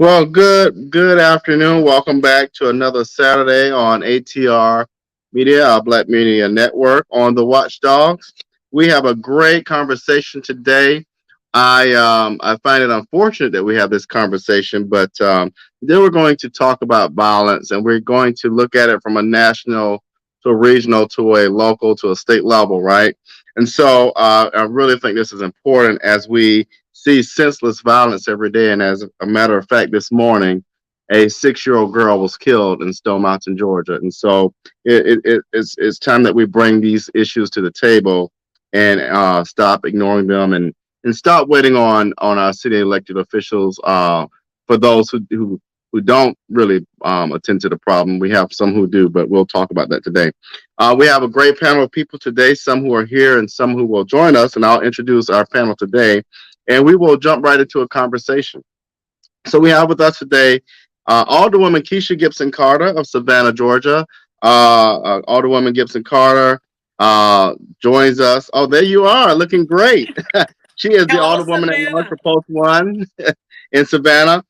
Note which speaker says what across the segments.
Speaker 1: Well, good afternoon. Welcome back to another Saturday on ATR Media, our Black Media Network on the Watchdogs. We have a great conversation today. I find it unfortunate that we have this conversation, but then we're going to talk about violence, and we're going to look at it from a national to a regional to a local to a state level, right? And so I really think this is important as we see senseless violence every day. And as a matter of fact, this morning, a 6-year-old girl was killed in Stone Mountain, Georgia. And so it's time that we bring these issues to the table and stop ignoring them and stop waiting on our city elected officials. For those who don't really attend to the problem, we have some who do, but we'll talk about that today. We have a great panel of people today, some who are here and some who will join us, and I'll introduce our panel today, and we will jump right into a conversation. So we have with us today Alderwoman Kesha Gibson-Carter of Savannah, Georgia. Alderwoman Gibson-Carter joins us. Oh, there you are, looking great. She is the
Speaker 2: Hello,
Speaker 1: Alderwoman at large
Speaker 2: Savannah.
Speaker 1: for Post 1 in Savannah.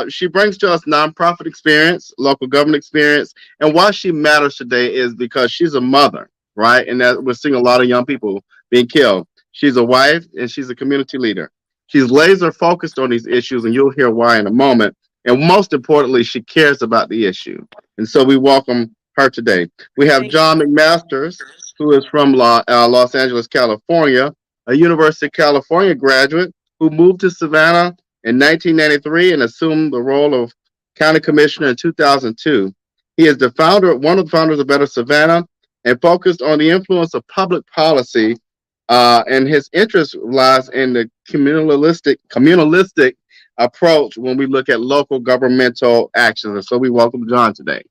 Speaker 1: She brings to us nonprofit experience, local government experience, and why she matters today is because she's a mother, right? And that we're seeing a lot of young people being killed. She's a wife and she's a community leader. She's laser focused on these issues, and you'll hear why in a moment. And most importantly, she cares about the issue. And so we welcome her today. We have
Speaker 2: Thank
Speaker 1: John McMasters, who is from Los Angeles, California, a University of California graduate who moved to Savannah in 1993 and assumed the role of county commissioner in 2002. He is one of the founders of Better Savannah, and focused on the influence of public policy. And his interest lies in the communalistic approach when we look at local governmental actions. And so we welcome John today.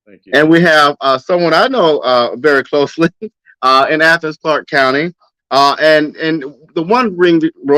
Speaker 3: Thank you.
Speaker 1: And we have someone I know very closely in Athens, Clarke County. And one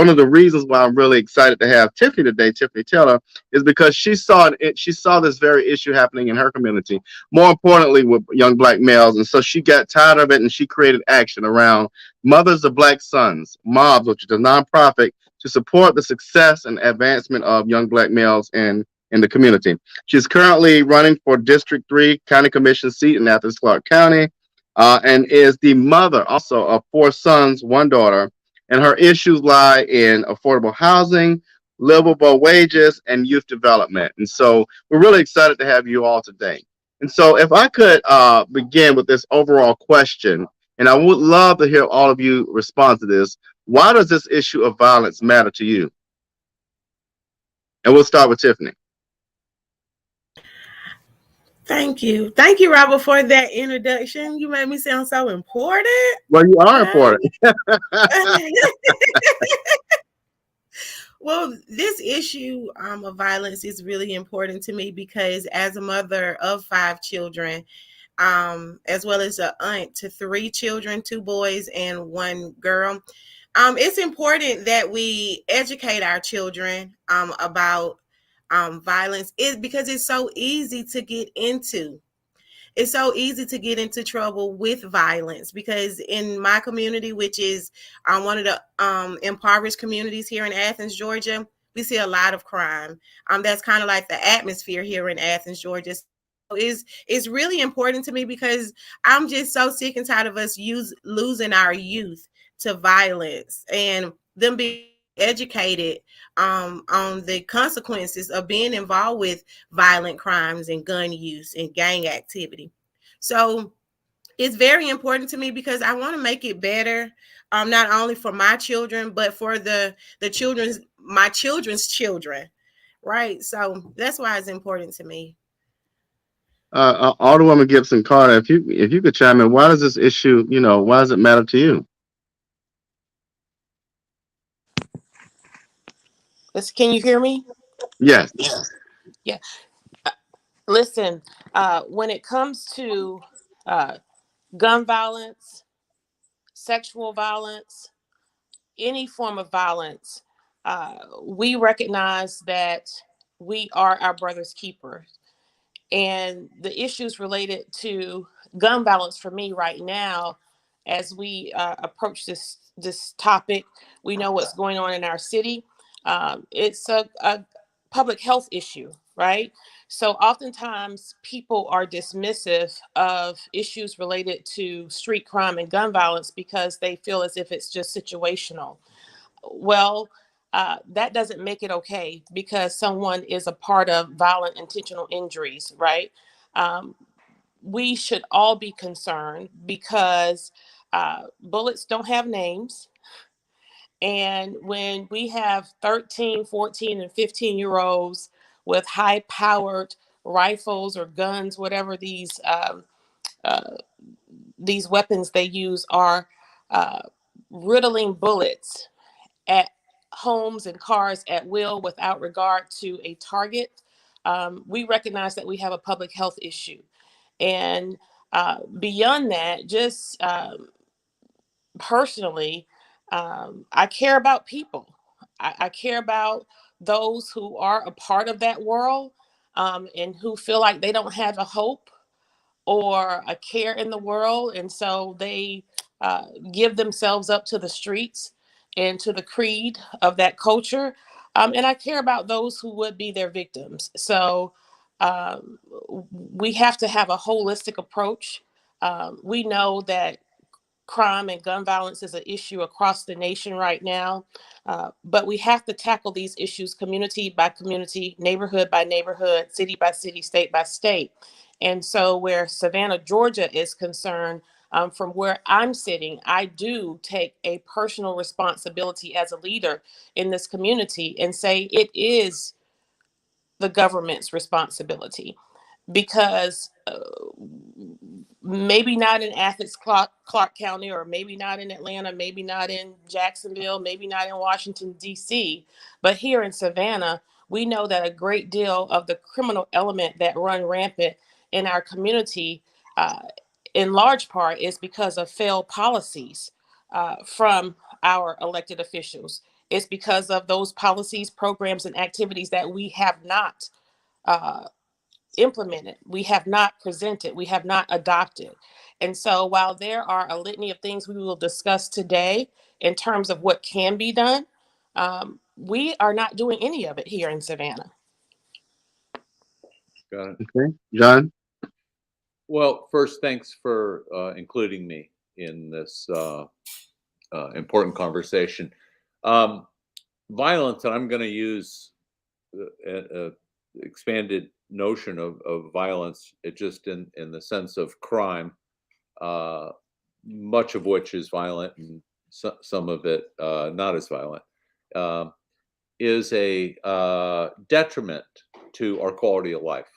Speaker 1: of the reasons why I'm really excited to have Tiffany today, Tiffany Taylor, is because she saw this very issue happening in her community, more importantly with young black males, and so she got tired of it and she created action around Mothers of Black Sons, MOBS, which is a nonprofit to support the success and advancement of young black males in the community. She's currently running for District 3 County Commission seat in Athens, Clarke County, and is the mother also of 4 sons, 1 daughter. And her issues lie in affordable housing, livable wages, and youth development. And so we're really excited to have you all today. And so if I could begin with this overall question, and I would love to hear all of you respond to this. Why does this issue of violence matter to you? And we'll start with Tiffany.
Speaker 2: Thank you. Thank you, Robert, for that introduction. You made me sound so important.
Speaker 1: Well, you are important.
Speaker 2: Well, this issue of violence is really important to me because as a mother of 5 children, as well as an aunt to 3 children, 2 boys and 1 girl, it's important that we educate our children about violence is because it's so easy to get into. It's so easy to get into trouble with violence because in my community, which is one of the impoverished communities here in Athens, Georgia, we see a lot of crime. That's kind of like the atmosphere here in Athens, Georgia. It's really important to me because I'm just so sick and tired of us losing our youth to violence and them being educated on the consequences of being involved with violent crimes and gun use and gang activity. So it's very important to me because I want to make it better, not only for my children, but for my children's children. Right. So that's why it's important to me.
Speaker 1: Alderwoman Gibson-Carter, if you could chime in, why does this issue, why does it matter to you?
Speaker 4: Can you hear me?
Speaker 1: Yes.
Speaker 4: Yeah. Listen, when it comes to gun violence, sexual violence, any form of violence, we recognize that we are our brother's keepers. And the issues related to gun violence for me right now, as we approach this topic, we know what's going on in our city. It's a public health issue, right? So oftentimes people are dismissive of issues related to street crime and gun violence because they feel as if it's just situational. Well, that doesn't make it okay because someone is a part of violent intentional injuries, right? Um, we should all be concerned because bullets don't have names. And when we have 13, 14, and 15-year-olds with high powered rifles or guns, whatever uh, these weapons they use are, uh, riddling bullets at homes and cars at will without regard to a target, we recognize that we have a public health issue. And beyond that, just personally, I care about people. I care about those who are a part of that world, and who feel like they don't have a hope or a care in the world. And so they give themselves up to the streets and to the creed of that culture. And I care about those who would be their victims. So um, we have to have a holistic approach. We know that crime and gun violence is an issue across the nation right now. But we have to tackle these issues community by community, neighborhood by neighborhood, city by city, state by state. And so, where Savannah, Georgia is concerned, from where I'm sitting, I do take a personal responsibility as a leader in this community and say it is the government's responsibility because maybe not in Athens, Clark County, or maybe not in Atlanta, maybe not in Jacksonville, maybe not in Washington, D.C., but here in Savannah, we know that a great deal of the criminal element that run rampant in our community, uh, in large part, is because of failed policies from our elected officials. It's because of those policies, programs, and activities that we have not uh, implemented, we have not presented, we have not adopted. And so while there are a litany of things we will discuss today in terms of what can be done, we are not doing any of it here in Savannah.
Speaker 3: Got it.
Speaker 1: Okay, John.
Speaker 3: Well, first, thanks for including me in this important conversation. Um, Violence, and I'm going to use a expanded notion of violence, it just in the sense of crime, uh, much of which is violent and some of it not as violent, um, is a detriment to our quality of life,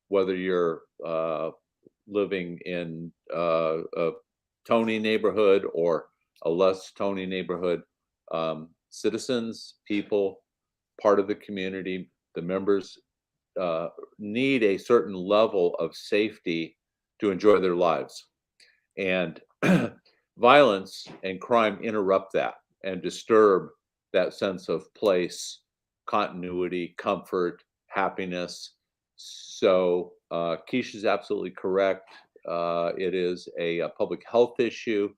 Speaker 3: whether you're living in a Tony neighborhood or a less Tony neighborhood. Citizens, people, part of the community, the members need a certain level of safety to enjoy their lives. And violence and crime interrupt that and disturb that sense of place, continuity, comfort, happiness. So Kesha's absolutely correct. It is a public health issue.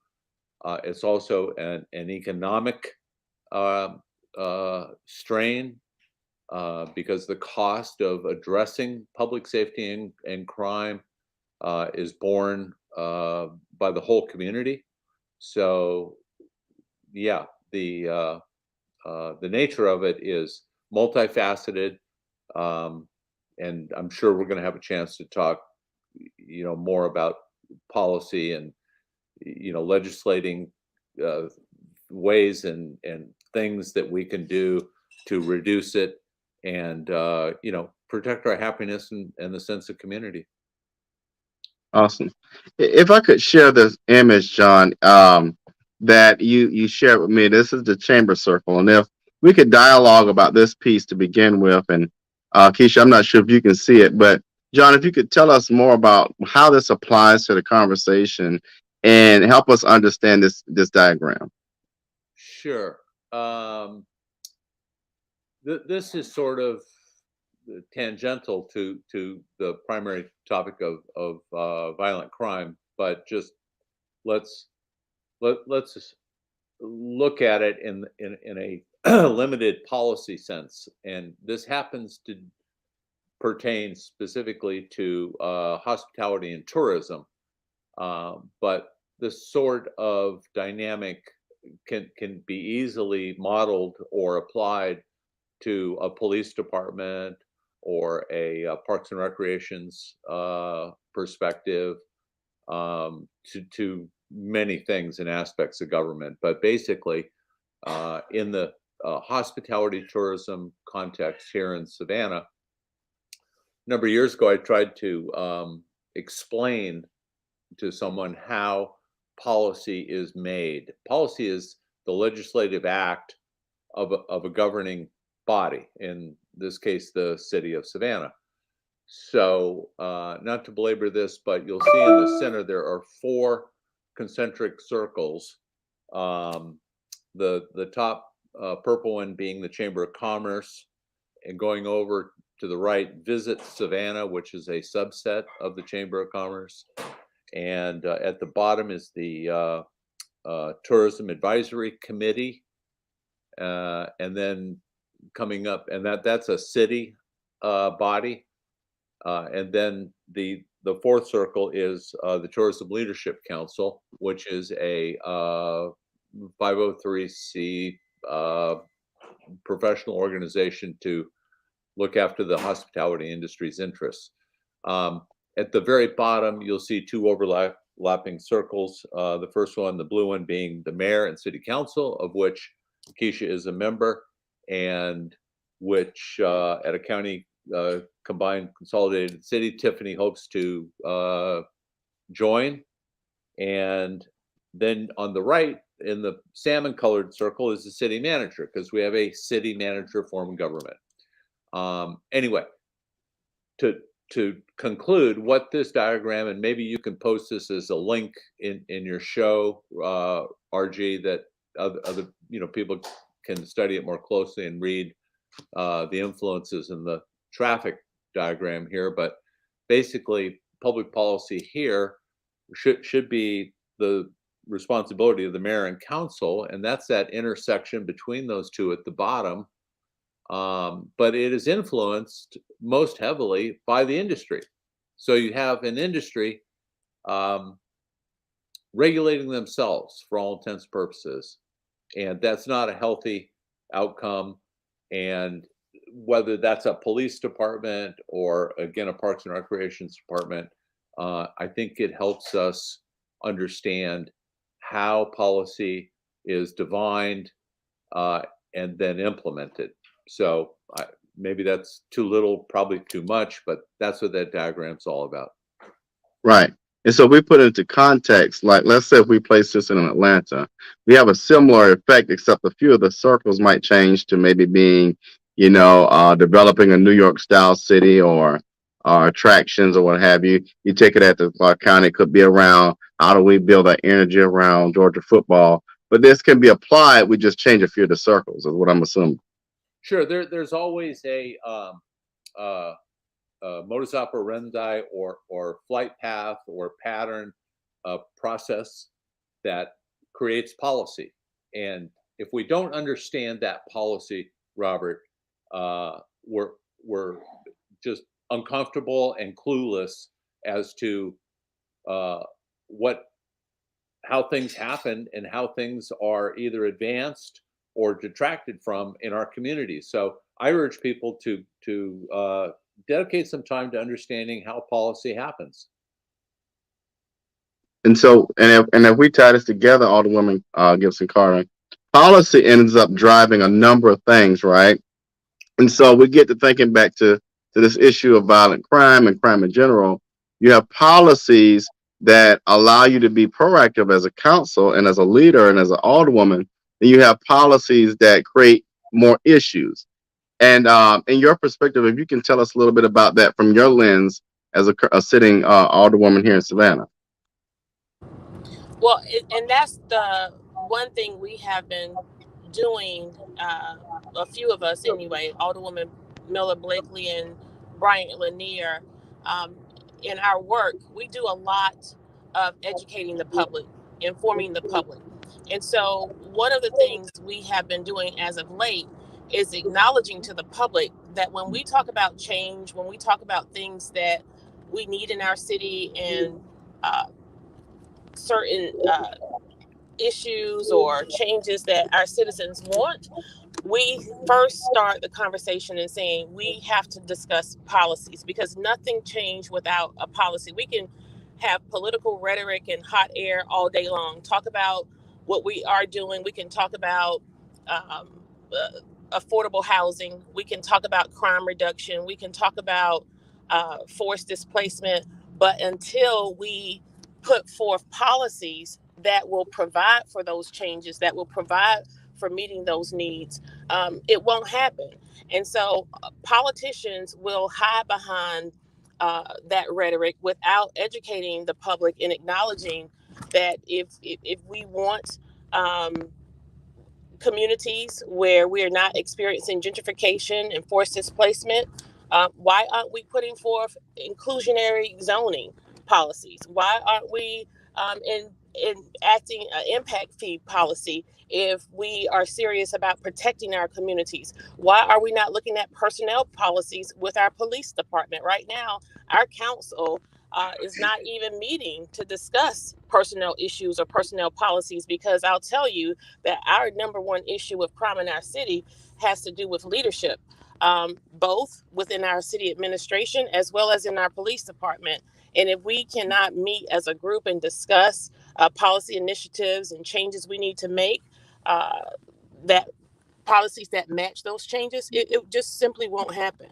Speaker 3: It's also an economic strain because the cost of addressing public safety and crime is borne by the whole community. So, yeah, the nature of it is multifaceted, and I'm sure we're going to have a chance to talk, more about policy and legislating ways and things that we can do to reduce it and protect our happiness and the sense of community.
Speaker 1: Awesome. If I could share this image, John, that you shared with me, this is the chamber circle, and if we could dialogue about this piece to begin with, and Kesha, I'm not sure if you can see it, but John, if you could tell us more about how this applies to the conversation and help us understand this diagram.
Speaker 3: Sure. This is sort of tangential to the primary topic of violent crime, but just let's just look at it in limited policy sense, and this happens to pertain specifically to hospitality and tourism. But this sort of dynamic can be easily modeled or applied to a police department or a Parks and Recreation's perspective, to many things and aspects of government. But basically, in the hospitality tourism context here in Savannah, a number of years ago, I tried to explain to someone how policy is made. Policy is the legislative act of a governing body, in this case, the city of Savannah. So, not to belabor this, but you'll see in the center there are 4 concentric circles. The top purple one being the Chamber of Commerce, and going over to the right, Visit Savannah, which is a subset of the Chamber of Commerce. And at the bottom is the Tourism Advisory Committee. And then coming up, and that's a city body. And then the 4th circle is the Tourism Leadership Council, which is a 503c professional organization to look after the hospitality industry's interests. At the very bottom, you'll see 2 overlapping circles. The first one, the blue one, being the mayor and city council, of which Kesha is a member, and which at a county combined consolidated city, Tiffany hopes to join. And then on the right, in the salmon colored circle, is the city manager, because we have a city manager form of government. Anyway, to conclude, what this diagram, and maybe you can post this as a link in your show, RG, that other people can study it more closely and read the influences in the traffic diagram here. But basically, public policy here should be the responsibility of the mayor and council, and that's that intersection between those two at the bottom. But it is influenced most heavily by the industry. So you have an industry regulating themselves for all intents and purposes, and that's not a healthy outcome. And whether that's a police department or, again, a Parks and Recreations department, I think it helps us understand how policy is divined and then implemented. So maybe that's too little, probably too much, but that's what that diagram's all about.
Speaker 1: Right. And so we put it into context, like let's say if we place this in Atlanta, we have a similar effect, except a few of the circles might change to maybe being, developing a New York style city or attractions or what have you. You take it at the county, it could be around how do we build that energy around Georgia football. But this can be applied. We just change a few of the circles, is what I'm assuming.
Speaker 3: Sure. There's always a modus operandi or flight path or pattern process that creates policy. And if we don't understand that policy, Robert, we're just uncomfortable and clueless as to how things happen and how things are either advanced or detracted from in our communities. So I urge people to dedicate some time to understanding how policy happens.
Speaker 1: And so, and if we tie this together, Alderwoman Gibson-Carter, policy ends up driving a number of things, right? And so we get to thinking back to this issue of violent crime and crime in general. You have policies that allow you to be proactive as a council and as a leader and as an alderwoman. And you have policies that create more issues. And in your perspective, if you can tell us a little bit about that from your lens as a sitting alderwoman here in Savannah.
Speaker 4: Well, and that's the one thing we have been doing, a few of us anyway, Alderwoman Miller Blakely and Bryant Lanier, in our work, we do a lot of educating the public, informing the public. And so one of the things we have been doing as of late is acknowledging to the public that when we talk about change, when we talk about things that we need in our city and uh, certain issues or changes that our citizens want, we first start the conversation in saying we have to discuss policies, because nothing changed without a policy. We can have political rhetoric and hot air all day long, talk about what we are doing. We can talk about um, affordable housing. We can talk about crime reduction. We can talk about forced displacement. But until we put forth policies that will provide for those changes, that will provide for meeting those needs, it won't happen. And so politicians will hide behind that rhetoric without educating the public and acknowledging that if we want um, communities where we are not experiencing gentrification and forced displacement, why aren't we putting forth inclusionary zoning policies? Why aren't we in acting an impact fee policy if we are serious about protecting our communities? Why are we not looking at personnel policies with our police department? Right now, our council is not even meeting to discuss personnel issues or personnel policies, because I'll tell you that our number one issue with crime in our city has to do with leadership, both within our city administration as well as in our police department. And if we cannot meet as a group and discuss policy initiatives and changes we need to make, that policies that match those changes, it just simply won't happen.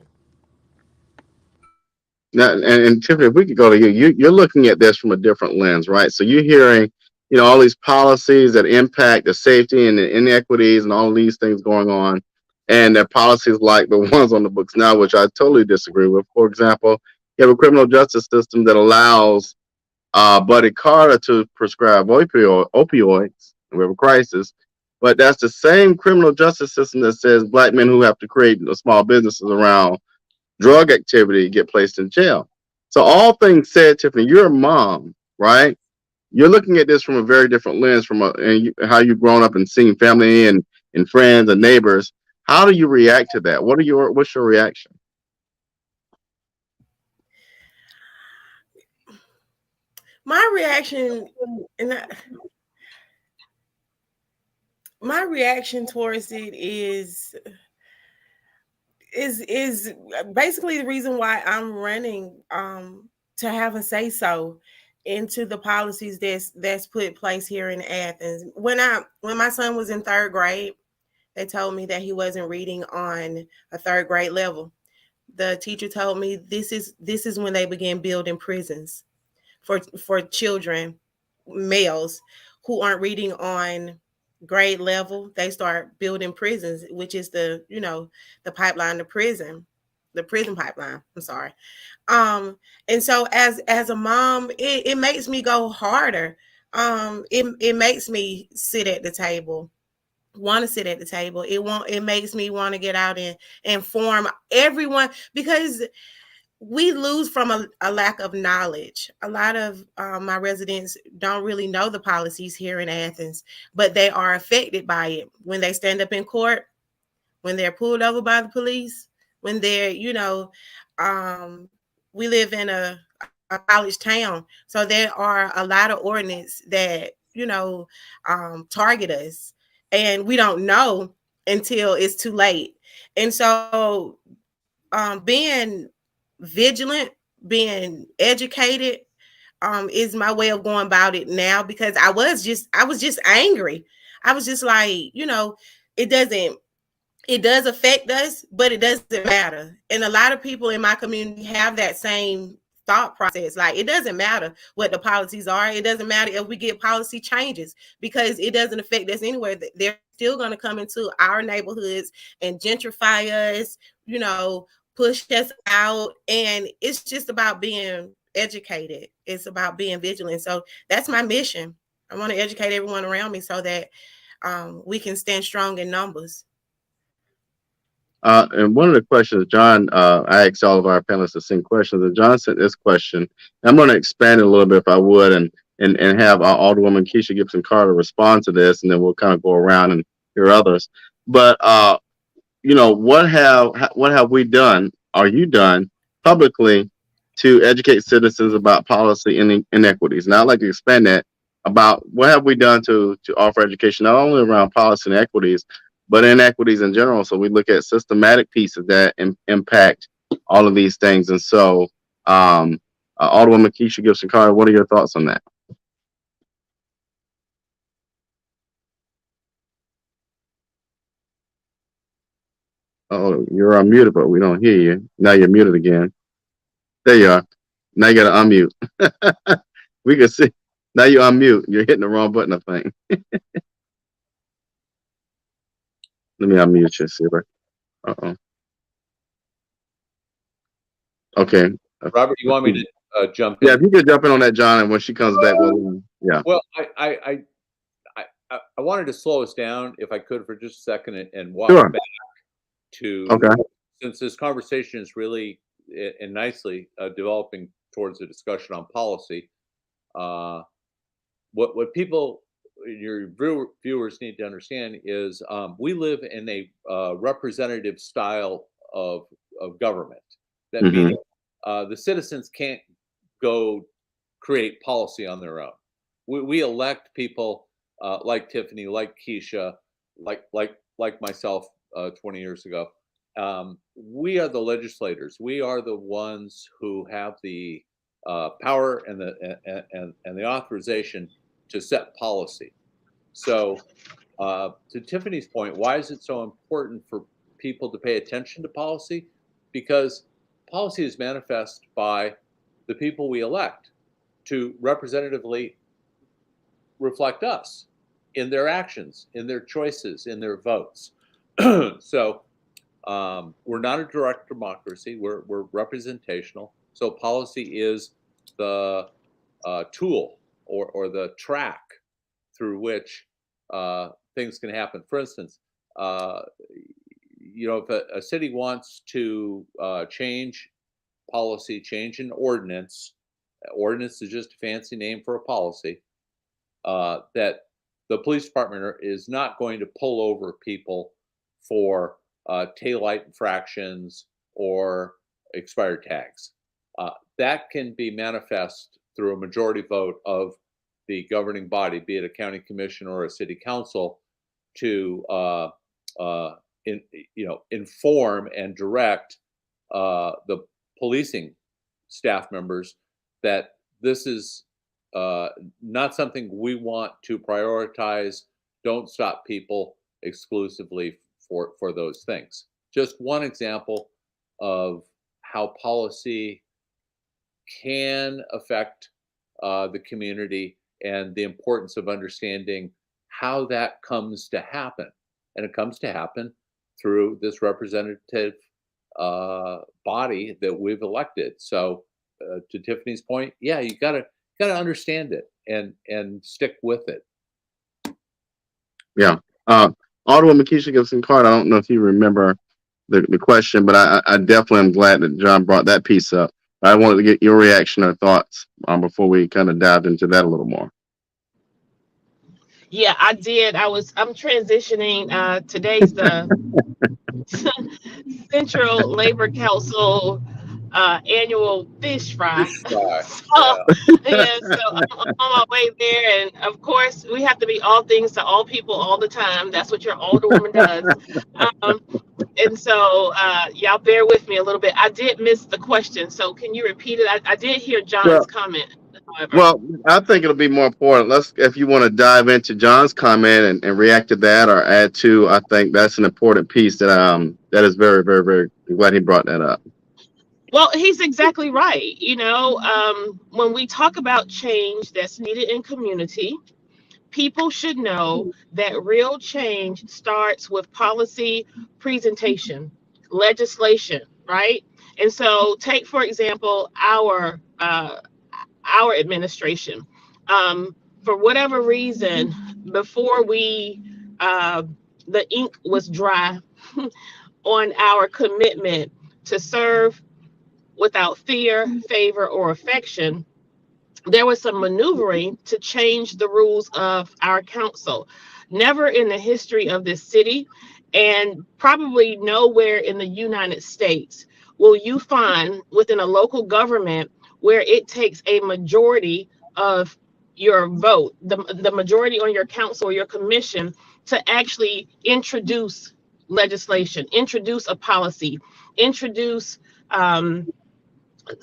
Speaker 1: Now, and Tiffany, if we could go to you're looking at this from a different lens, right? So you're hearing, all these policies that impact the safety and the inequities and all these things going on, and they're policies like the ones on the books now, which I totally disagree with. For example, you have a criminal justice system that allows Buddy Carter to prescribe opioids. We have a crisis, but that's the same criminal justice system that says black men who have to create small businesses around drug activity get placed in jail. So all things said, Tiffany, you're a mom, right? You're looking at this from a very different lens from how you've grown up and seen family and friends and neighbors. How do you react to that? What's your reaction?
Speaker 2: My reaction, and my reaction towards it is basically the reason why I'm running, to have a say so into the policies that's put in place here in Athens. When my son was in third grade, they told me that he wasn't reading on a third grade level. The teacher told me this is when they begin building prisons for children, males who aren't reading on grade level. They start building prisons, which is the pipeline to prison, the prison pipeline. I'm sorry. And so as a mom, it makes me go harder. It makes me sit at the table, want to sit at the table. It makes me want to get out and inform everyone, because we lose from a lack of knowledge. A lot of my residents don't really know the policies here in Athens, but they are affected by it when they stand up in court, when they're pulled over by the police, when they're, we live in a college town. So there are a lot of ordinance that, target us, and we don't know until it's too late. And so being vigilant, being educated, is my way of going about it now, because I was just angry. I was just like, it doesn't it does affect us, but it doesn't matter. And a lot of people in my community have that same thought process. Like, it doesn't matter what the policies are. It doesn't matter if we get policy changes, because it doesn't affect us anywhere. They're still going to come into our neighborhoods and gentrify us, push us out. And it's just about being educated. It's about being vigilant. So that's my mission. I want to educate everyone around me so that we can stand strong in numbers.
Speaker 1: And one of the questions, John, I asked all of our panelists the same questions, and John sent this question. I'm going to expand it a little bit if I would, and and have our Alderwoman Kesha Gibson-Carter respond to this, and then we'll kind of go around and hear others. But what have we done? Are you done publicly to educate citizens about policy inequities? Now, I'd like to expand that about what have we done to offer education not only around policy inequities, but inequities in general. So we look at systematic pieces that impact all of these things. And so, Alderwoman Kesha Gibson-Carter, what are your thoughts on that? Oh, you're unmuted, but we don't hear you. Now you're muted again. There you are. Now you got to unmute. We can see. Now you unmute. You're hitting the wrong button, I think. Let me unmute you, Silver. Uh-oh. Okay.
Speaker 3: Robert, you want me to jump in?
Speaker 1: Yeah, if you could jump in on that, John, and when she comes back, yeah.
Speaker 3: Well, I wanted to slow us down, if I could, for just a second, and walk back to, since this conversation is really and nicely developing towards a discussion on policy. What people, your viewers, need to understand is we live in a representative style of government. That means the citizens can't go create policy on their own. We elect people like Tiffany, like Kesha, like myself 20 years ago. We are the legislators. We are the ones who have the power and the authorization to set policy. So, to Tiffany's point, why is it so important for people to pay attention to policy? Because policy is manifest by the people we elect to representatively reflect us in their actions, in their choices, in their votes. So we're not a direct democracy. We're representational. So policy is the tool or the track through which things can happen. For instance, if a city wants to change policy, change an ordinance is just a fancy name for a policy, that the police department is not going to pull over people for taillight infractions or expired tags. That can be manifest through a majority vote of the governing body, be it a county commission or a city council, to inform and direct the policing staff members that this is not something we want to prioritize. Don't stop people exclusively for those things. Just one example of how policy can affect the community and the importance of understanding how that comes to happen. And it comes to happen through this representative body that we've elected. So to Tiffany's point, yeah, you gotta understand it and stick with it.
Speaker 1: Yeah. Alderwoman Kesha Gibson-Carter, I don't know if you remember the question, but I definitely am glad that John brought that piece up. I wanted to get your reaction or thoughts before we kind of dived into that a little more.
Speaker 4: Yeah, I did. I'm transitioning. Today's the Central Labor Council annual fish fry. So I'm on my way there, and of course we have to be all things to all people all the time. That's what your older woman does. And so y'all bear with me a little bit. I did miss the question, so can you repeat it? I did hear John's comment. However.
Speaker 1: Well, I think it'll be more important. If you want to dive into John's comment and react to that or add to, I think that's an important piece that is very, very, very glad he brought that up.
Speaker 4: Well, he's exactly right. When we talk about change that's needed in community, people should know that real change starts with policy presentation, legislation, right? And so take, for example, our administration. For whatever reason, before the ink was dry on our commitment to serve without fear, favor, or affection, there was some maneuvering to change the rules of our council. Never in the history of this city, and probably nowhere in the United States, will you find within a local government where it takes a majority of your vote, the majority on your council or your commission, to actually introduce legislation, introduce a policy, introduce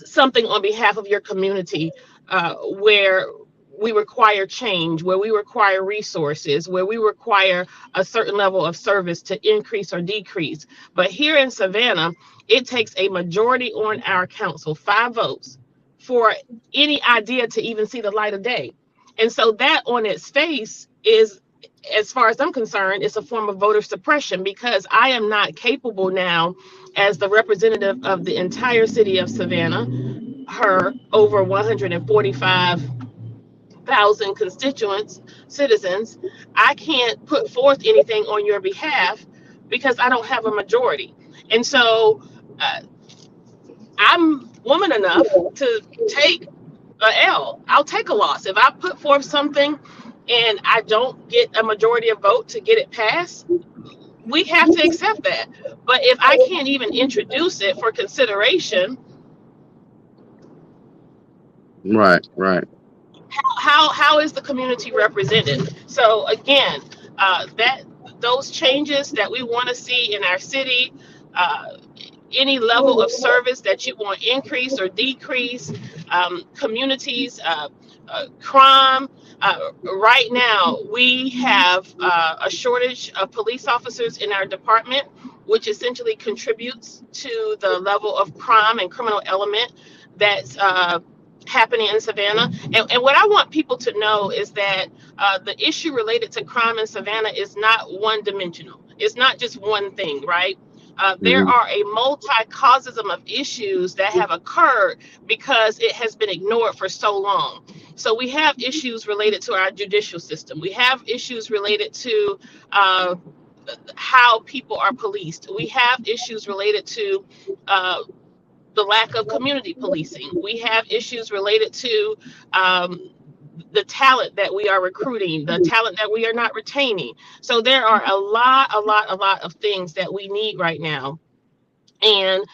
Speaker 4: something on behalf of your community, where we require change, where we require resources, where we require a certain level of service to increase or decrease. But here in Savannah, it takes a majority on our council, 5 votes, for any idea to even see the light of day. And so that on its face is, as far as I'm concerned, it's a form of voter suppression, because I am not capable now, as the representative of the entire city of Savannah, her over 145,000 constituents, citizens, I can't put forth anything on your behalf because I don't have a majority. And so uh, I'm woman enough to take a L. I'll take a loss. If I put forth something and I don't get a majority of vote to get it passed, we have to accept that. But if I can't even introduce it for consideration,
Speaker 1: Right, right.
Speaker 4: how is the community represented? So again, that those changes that we want to see in our city, uh, any level of service that you want increase or decrease, communities, crime. Right now, we have a shortage of police officers in our department, which essentially contributes to the level of crime and criminal element that's happening in Savannah. And what I want people to know is that the issue related to crime in Savannah is not one dimensional. It's not just one thing, right? There
Speaker 1: Hmm.
Speaker 4: are a multi-causism of issues that have occurred because it has been ignored for so long. So we have issues related to our judicial system. We have issues related to uh, how people are policed. We have issues related to uh, the lack of community policing. We have issues related to the talent that we are recruiting, the talent that we are not retaining. So there are a lot of things that we need right now. And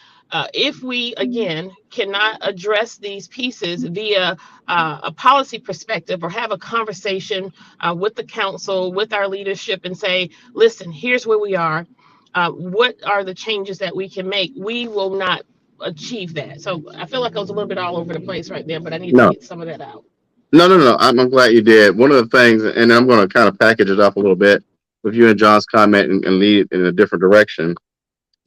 Speaker 4: if we, again, cannot address these pieces via a policy perspective, or have a conversation with the council, with our leadership, and say, listen, here's where we are. What are the changes that we can make? We will not achieve that. So I feel like I was a little bit all over the place right there, but I need to
Speaker 1: No,
Speaker 4: get some of that out.
Speaker 1: no, no, no. I'm glad you did. One of the things, and I'm going to kind of package it up a little bit with you and John's comment, and lead in a different direction.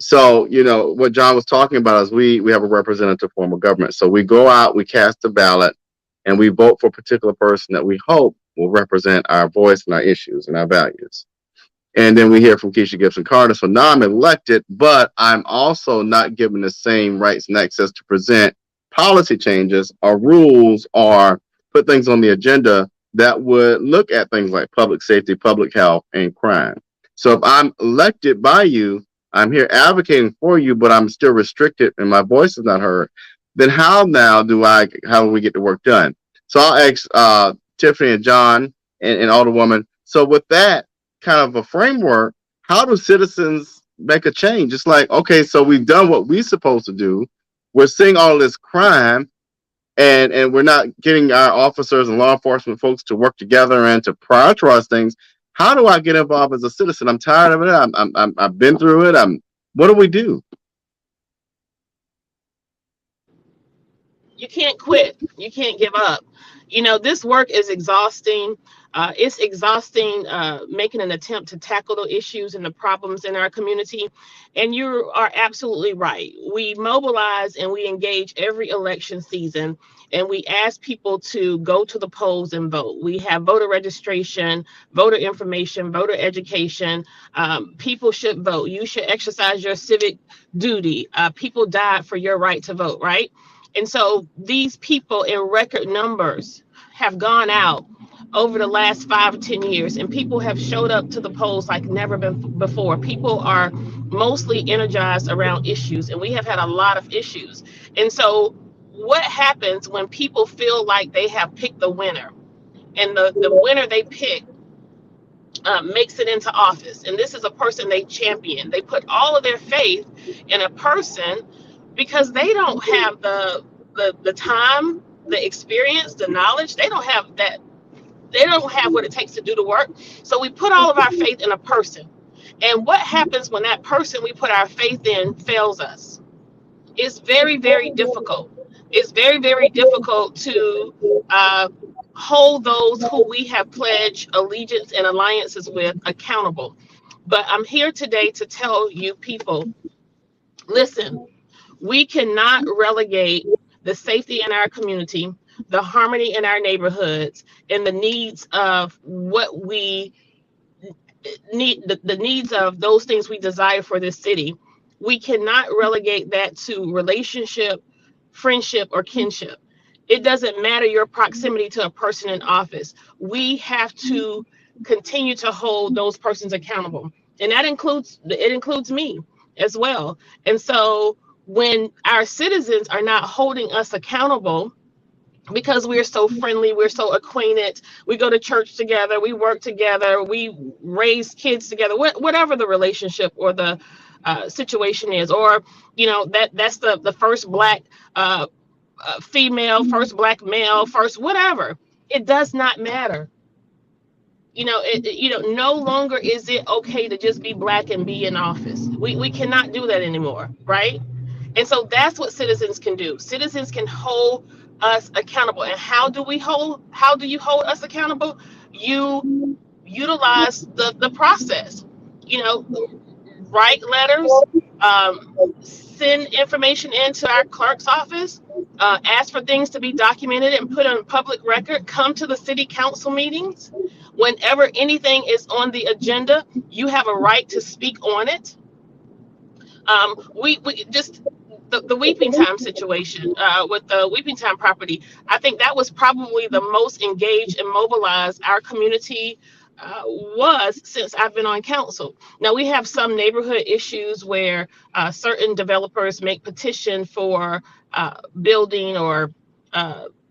Speaker 1: So, what John was talking about is we have a representative form of government. So we go out, we cast a ballot, and we vote for a particular person that we hope will represent our voice and our issues and our values. And then we hear from Kesha Gibson-Carter. So now I'm elected, but I'm also not given the same rights and access to present policy changes or rules or put things on the agenda that would look at things like public safety, public health, and crime. So if I'm elected by you, I'm here advocating for you, but I'm still restricted and my voice is not heard. Then how do we get the work done? So I'll ask Tiffany and John and Alderwoman. So with that kind of a framework, how do citizens make a change? It's like, okay, so we've done what we're supposed to do. We're seeing all this crime, and we're not getting our officers and law enforcement folks to work together and to prioritize things. How do I get involved as a citizen? I'm tired of it. I've been through it. What do we do?
Speaker 4: You can't quit. You can't give up. This work is exhausting. It's exhausting making an attempt to tackle the issues and the problems in our community. And you are absolutely right. We mobilize and we engage every election season, and we ask people to go to the polls and vote. We have voter registration, voter information, voter education. People should vote. You should exercise your civic duty. People died for your right to vote, right? And so these people in record numbers have gone out over the last 5 or 10 years, and people have showed up to the polls like never before. People are mostly energized around issues, and we have had a lot of issues. And so what happens when people feel like they have picked the winner, and the winner they pick makes it into office, and this is a person they champion. They put all of their faith in a person because they don't have the time, the experience, the knowledge. They don't have that. They don't have what it takes to do the work. So we put all of our faith in a person. And what happens when that person we put our faith in fails us? It's very, very difficult. It's very, very difficult to hold those who we have pledged allegiance and alliances with accountable. But I'm here today to tell you people, listen, we cannot relegate the safety in our community, the harmony in our neighborhoods, and the needs of what we need, the needs of those things we desire for this city. We cannot relegate that to relationship, friendship, or kinship. It doesn't matter your proximity to a person in office. We have to continue to hold those persons accountable. And that includes me as well. And so when our citizens are not holding us accountable, because we're so friendly, we're so acquainted, we go to church together, we work together, we raise kids together, whatever the relationship or the situation is, or that's the first black female, first black male, first whatever. It does not matter. No longer is it okay to just be black and be in office. We cannot do that anymore, right? And so that's what citizens can do. Citizens can hold us accountable. And how do you hold us accountable? You utilize the process. Write letters, send information into our clerk's office, ask for things to be documented and put on public record, come to the city council meetings. Whenever anything is on the agenda, you have a right to speak on it. We just the Weeping Time situation with the Weeping Time property. I think that was probably the most engaged and mobilized our community was since I've been on council. Now we have some neighborhood issues where certain developers make petition for building or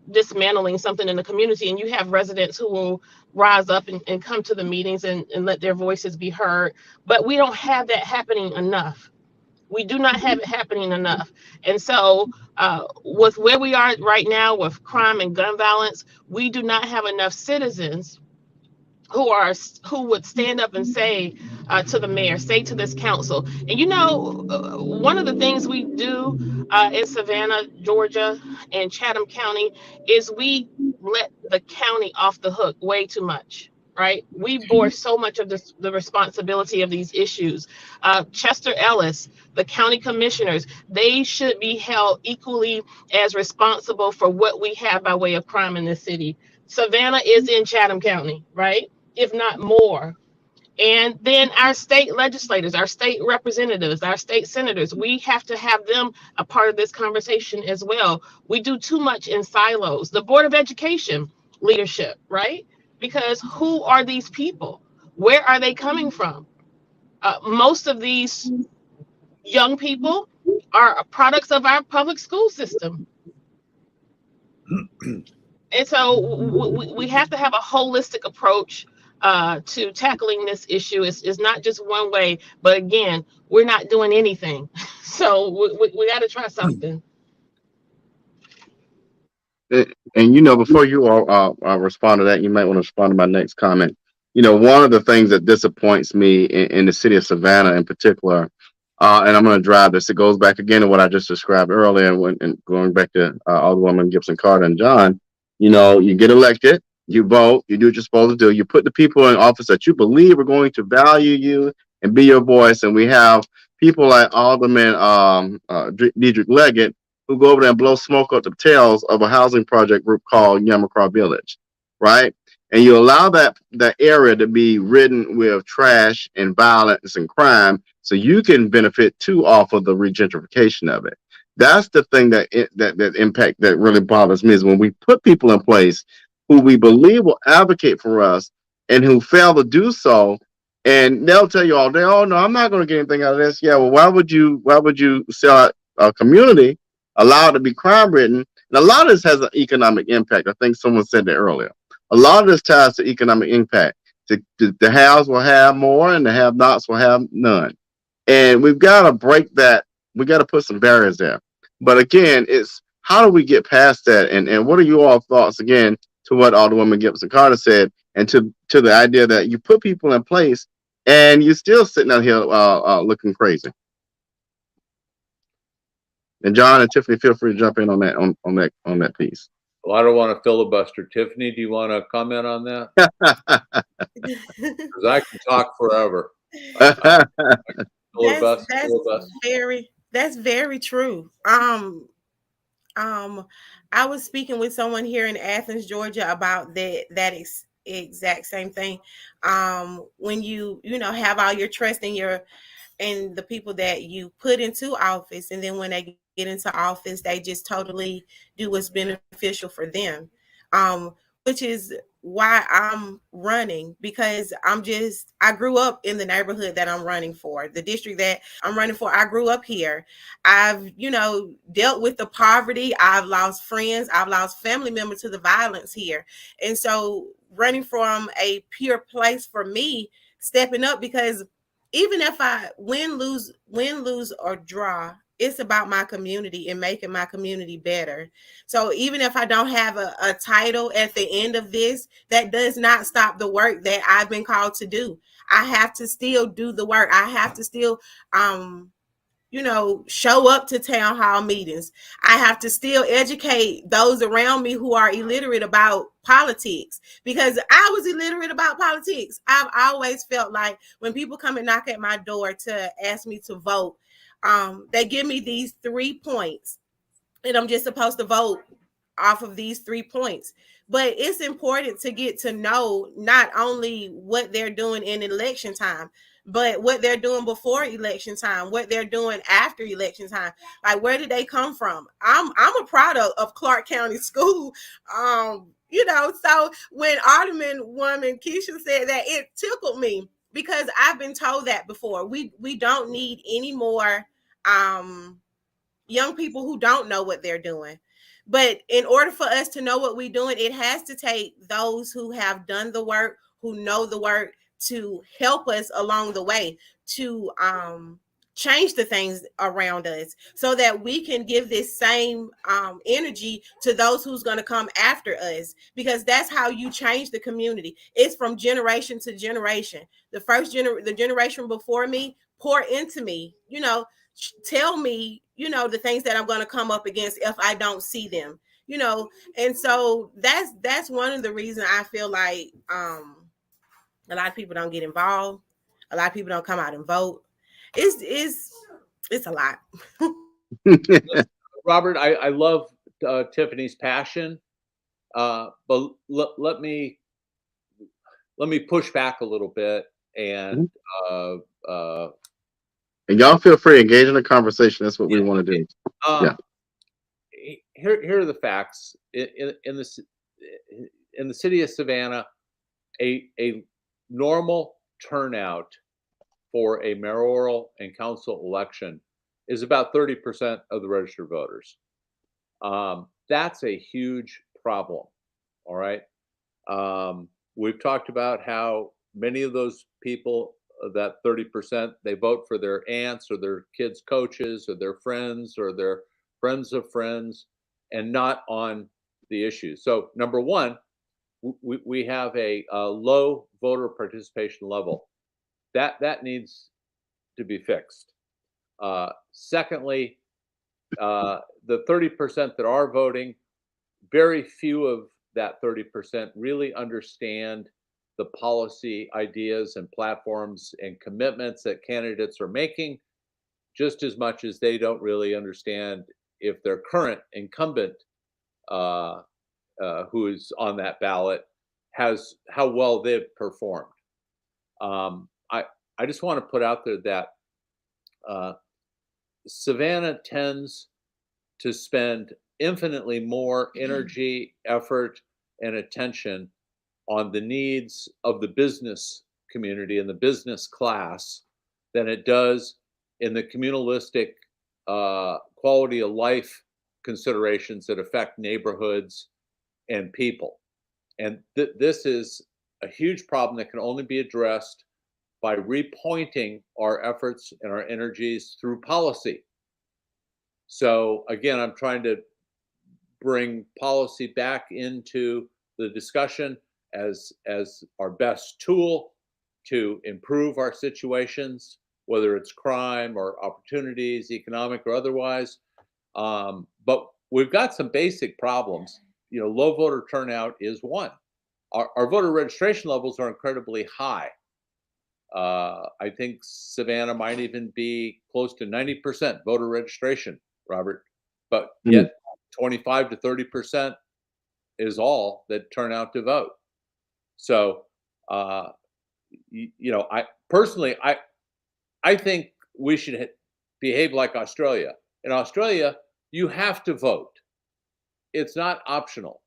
Speaker 4: dismantling something in the community, and you have residents who will rise up and come to the meetings and let their voices be heard. But we don't have that happening enough. We do not have it happening enough. And so with where we are right now with crime and gun violence, we do not have enough citizens who would stand up and say to the mayor, say to this council. And one of the things we do in Savannah, Georgia, and Chatham County is we let the county off the hook way too much. Right? We bore so much of the responsibility of these issues. Chester Ellis, the county commissioners, they should be held equally as responsible for what we have by way of crime in this city. Savannah is in Chatham County, right? If not more. And then our state legislators, our state representatives, our state senators, we have to have them a part of this conversation as well. We do too much in silos. The Board of Education leadership, right? Because who are these people? Where are they coming from? Most of these young people are products of our public school system. And so we have to have a holistic approach to tackling this issue. It's not just one way, but again, we're not doing anything. So we got to try something.
Speaker 1: And before you all respond to that, you might want to respond to my next comment. One of the things that disappoints me in the city of Savannah in particular, and I'm going to drive this, it goes back again to what I just described earlier, and going back to Alderwoman Gibson-Carter and John. You get elected, you vote, you do what you're supposed to do, you put the people in office that you believe are going to value you and be your voice, and we have people like Alderman Dedrick Leggett, who go over there and blow smoke up the tails of a housing project group called Yamacraw Village, right? And you allow that area to be ridden with trash and violence and crime, so you can benefit too off of the regentrification of it. That's the thing that impact that really bothers me, is when we put people in place who we believe will advocate for us and who fail to do so, and they'll tell you all day, "Oh no, I'm not going to get anything out of this." Yeah, well, why would you sell a community, allow it to be crime ridden, And a lot of this has an economic impact. I think someone said that earlier. A lot of this ties to economic impact. The haves will have more, and the have-nots will have none. And we've got to break that. We got to put some barriers there. But again, it's how do we get past that? And what are you all thoughts again to what Alderwoman Gibson-Carter said, and to the idea that you put people in place and you're still sitting out here looking crazy. And John and Tiffany, feel free to jump in on that piece.
Speaker 3: Well, I don't want to filibuster. Tiffany, do you want to comment on that? Because I can talk forever.
Speaker 2: That's very true. I was speaking with someone here in Athens, Georgia, about that exact same thing. When you have all your trust in the people that you put into office, and then when they get into office, they just totally do what's beneficial for them. Which is why I'm running, because I grew up in the neighborhood that I'm running for, the district that I'm running for. I grew up here. I've, dealt with the poverty. I've lost friends. I've lost family members to the violence here. And so running from a pure place for me, stepping up, because even if I win, lose or draw, it's about my community and making my community better. So even if I don't have a title at the end of this, that does not stop the work that I've been called to do. I have to still do the work. I have to still, show up to town hall meetings. I have to still educate those around me who are illiterate about politics, because I was illiterate about politics. I've always felt like when people come and knock at my door to ask me to vote, they give me these 3 points, and I'm just supposed to vote off of these 3 points. But it's important to get to know not only what they're doing in election time, but what they're doing before election time, what they're doing after election time. Like, where did they come from? I'm a product of Clark County School. So when Alderwoman Kesha said that, it tickled me, because I've been told that before. We don't need any more young people who don't know what they're doing. But in order for us to know what we're doing, it has to take those who have done the work, who know the work, to help us along the way to change the things around us, so that we can give this same energy to those who's going to come after us, because that's how you change the community. It's from generation to generation. The generation before me pour into me, tell me, the things that I'm going to come up against if I don't see them, and so that's one of the reasons I feel like a lot of people don't get involved. A lot of people don't come out and vote. It's a lot.
Speaker 3: Robert, I love Tiffany's passion, but let me push back a little bit, and
Speaker 1: and y'all feel free to engage in a conversation. That's what we want to do.
Speaker 3: Here are the facts. In the city of Savannah, a normal turnout for a mayoral and council election is about 30% of the registered voters. That's a huge problem. All right. We've talked about how many of those people, that 30%, they vote for their aunts or their kids' coaches or their friends or their friends of friends, and not on the issue. So number one, we have a low voter participation level. That needs to be fixed. Secondly, the 30% that are voting, very few of that 30% really understand the policy ideas and platforms and commitments that candidates are making, just as much as they don't really understand if their current incumbent who is on that ballot how well they've performed. I just want to put out there that Savannah tends to spend infinitely more energy, effort, and attention on the needs of the business community and the business class than it does in the communalistic quality of life considerations that affect neighborhoods and people. And this is a huge problem that can only be addressed by repointing our efforts and our energies through policy. So again, I'm trying to bring policy back into the discussion as our best tool to improve our situations, whether it's crime or opportunities, economic or otherwise. But we've got some basic problems. Low voter turnout is one. Our voter registration levels are incredibly high. I think Savannah might even be close to 90% voter registration, Robert, but yet 25 to 30% is all that turn out to vote. So, I personally, I think we should behave like Australia. In Australia, you have to vote. It's not optional.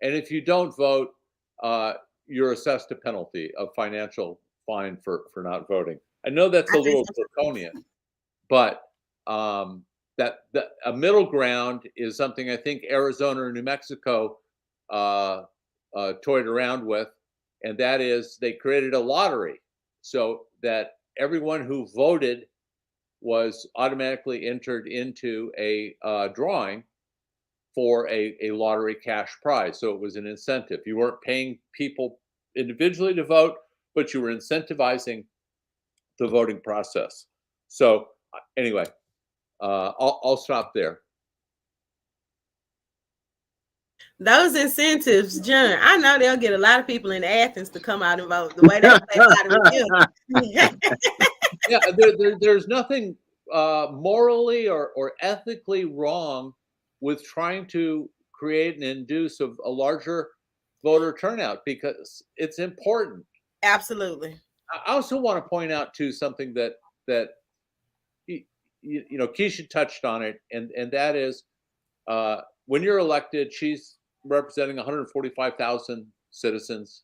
Speaker 3: And if you don't vote, you're assessed a penalty of financial fine for not voting. I know that's a little draconian, but that a middle ground is something I think Arizona or New Mexico toyed around with, and that is they created a lottery so that everyone who voted was automatically entered into a drawing for a lottery cash prize. So it was an incentive. You weren't paying people individually to vote, but you were incentivizing the voting process. So anyway, I'll stop there.
Speaker 2: Those incentives, John, I know they'll get a lot of people in Athens to come out and vote the way they play lottery.
Speaker 3: Yeah, there's nothing morally or ethically wrong with trying to create and induce a larger voter turnout because it's important.
Speaker 2: Absolutely.
Speaker 3: I also want to point out too something that Kesha touched on it, and that is when you're elected, she's representing 145,000 citizens.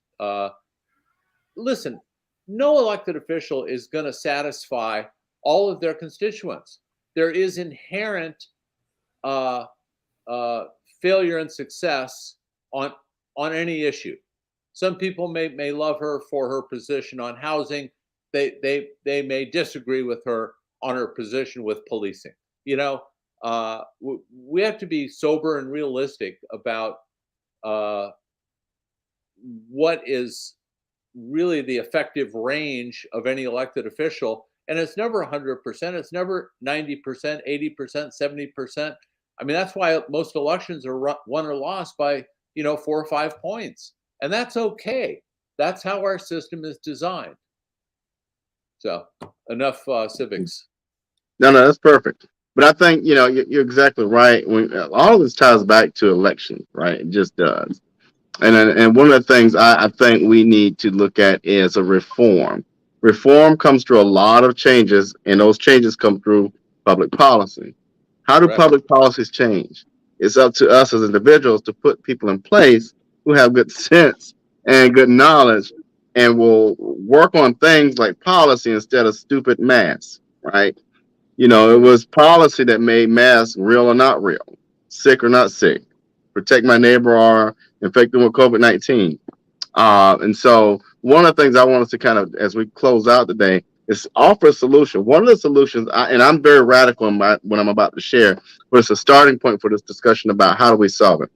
Speaker 3: Listen, no elected official is going to satisfy all of their constituents. There is inherent failure and success on any issue. Some people may love her for her position on housing. They may disagree with her on her position with policing. We have to be sober and realistic about what is really the effective range of any elected official. And it's never 100%. It's never 90%, 80%, 70%. I mean, that's why most elections are won or lost by, 4 or 5 points. And that's okay. That's how our system is designed. So enough civics.
Speaker 1: No, that's perfect. But I think, you're exactly right. All of this ties back to elections, right? It just does. And one of the things I think we need to look at is a reform. Reform comes through a lot of changes, and those changes come through public policy. How do public policies change? It's up to us as individuals to put people in place who have good sense and good knowledge and will work on things like policy instead of stupid masks, right? It was policy that made masks real or not real, sick or not sick, protect my neighbor or infect them with COVID-19. And so one of the things I want us to kind of, as we close out today, is offer a solution. One of the solutions, and I'm very radical in what I'm about to share, but it's a starting point for this discussion about how do we solve it.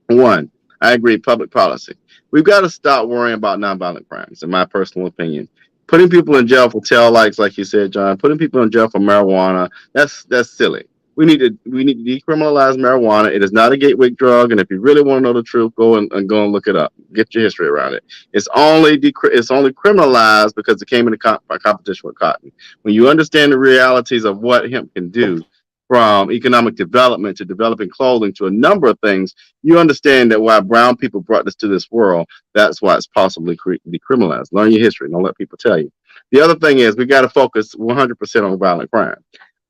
Speaker 1: One, I agree, public policy. We've got to stop worrying about nonviolent crimes, in my personal opinion. Putting people in jail for tail lights, like you said, John, putting people in jail for marijuana, that's silly. We need to decriminalize marijuana. It is not a gateway drug, and if you really want to know the truth, go and look it up. Get your history around it. It's only criminalized because it came into competition with cotton. When you understand the realities of what hemp can do, from economic development to developing clothing to a number of things, you understand that why brown people brought this to this world, that's why it's possibly decriminalized. Learn your history. Don't let people tell you. The other thing is we got to focus 100% on violent crime.